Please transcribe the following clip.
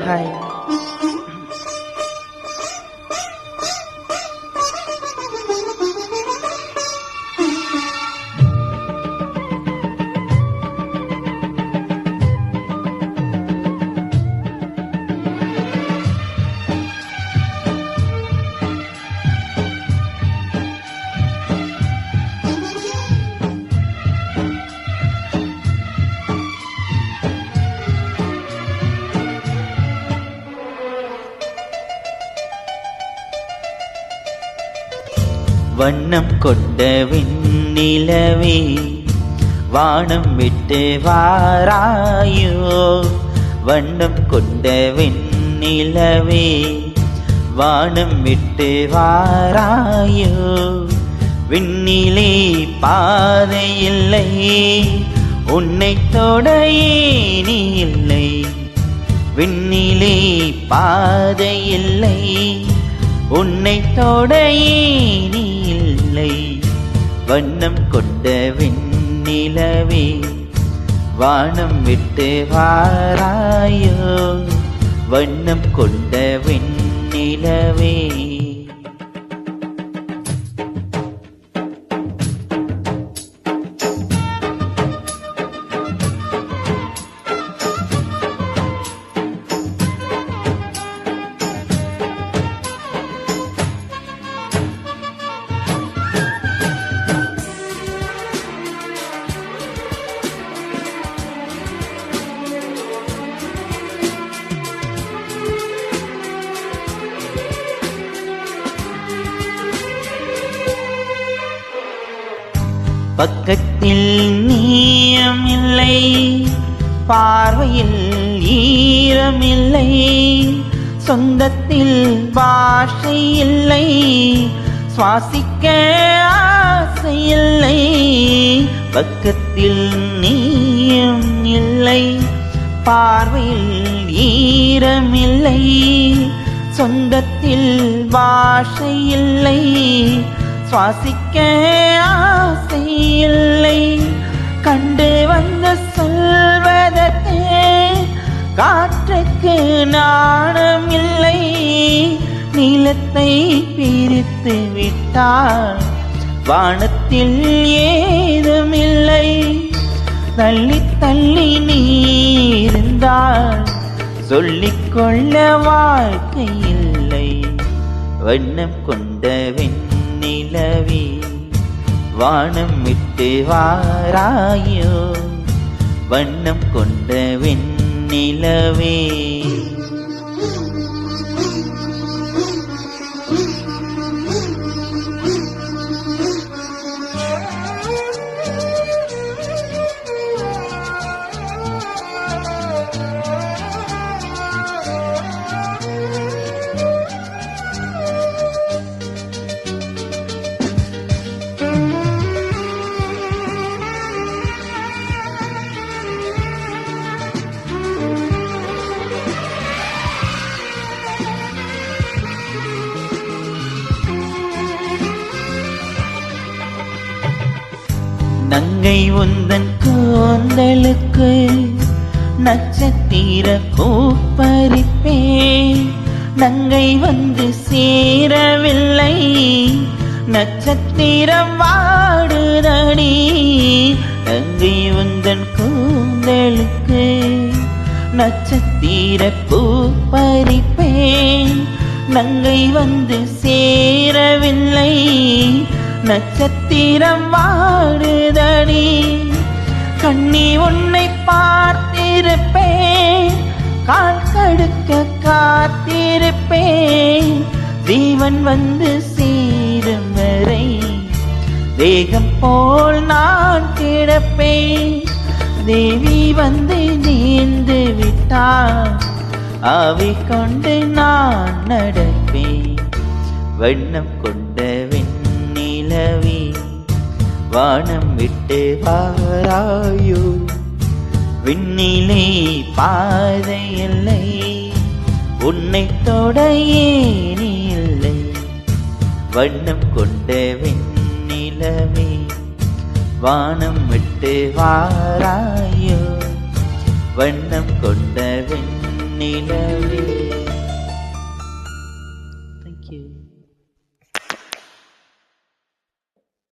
Hi. வண்ணம் கொண்ட விண்ணிலவே வானம் விட்டு வாராயோ, வண்ணம் கொண்ட விண்ணிலவே வானம் விட்டு வாராயோ. விண்ணிலே பாதை இல்லை, உன்னை தொட ஏணி இல்லை. விண்ணிலே பாதை இல்லை, உன்னை தொட ஏணி இல்லை. வண்ணம் கொண்ட விண்ணிலவே வானம் விட்டு வாராயோ, வண்ணம் கொண்ட விண்ணிலவே. பக்கத்தில் நீயமில்லை, பார்வையில் ஈரமில்லை, சொந்தத்தில் பாஷை இல்லை, சுவாசிக்க ஆசை இல்லை. பக்கத்தில் நீயும் இல்லை, பார்வையில் ஈரமில்லை, சொந்தத்தில் பாஷை இல்லை, சுவாசிக்க ஆசை இல்லை. கண்டு வந்த சொல்வதற்கே காற்றுக்கு நாணம் இல்லை. நீலத்தை பிரித்து விட்டால் வானத்தில் ஏதுமில்லை. தள்ளி தள்ளி நீ இருந்தால் சொல்லிக்கொள்ள வாழ்க்கை இல்லை. வண்ணம் கொண்ட விண்ணிலவே வானம் விட்டு வாராயோ, வண்ணம் கொண்ட விண்ணிலவே. நங்கை உந்தன் கூந்தலுக்கு நட்சத்திர பூப்பறிப்பேன். நங்கை வந்து சேரவில்லை, நட்சத்திரம் வாடுதடி. நங்கை உந்தன் கூந்தலுக்கு நட்சத்திர பூப்பறிப்பேன். நங்கை வந்து சேரவில்லை, நட்சத்திரம் வாடுதடி. கண்ணி உன்னை பார்த்திருப்பேன், கால் கடுக்க காத்திருப்பேன். தேவன் வந்து சேரும் வரை தேகம் போல் நான் கிடப்பேன். தேவி வந்து நீந்து விட்டால் அவை கொண்டு நான் நடப்பேன். வண்ணம் கொண்ட விண்ணிலவே வானம் விட்டு வாராயோ, விண்ணிலே பாதை இல்லை, உன்னை தொட ஏணி இல்லை. வண்ணம் கொண்ட விண்ணிலவே வானம் விட்டு வாராயோ, வண்ணம் கொண்ட விண்ணிலவே. நிலவே. Thank you.